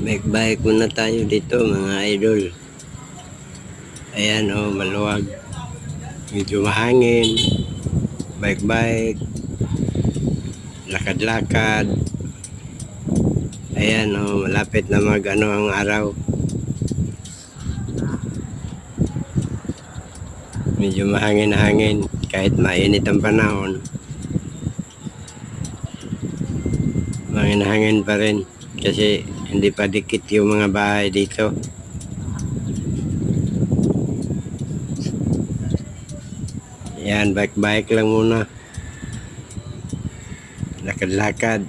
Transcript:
Bike-bike muna tayo dito mga idol. Ayan oh, maluwag. Medyo mahangin. Bike-bike. Lakad-lakad. Ayan oh, malapit na ang araw. Medyo mahangin-hangin kahit mainit ang panahon. Mahangin-hangin pa rin kasi hindi pa dikit yung mga bahay dito. Yan, bike-bike lang muna. Lakad-lakad.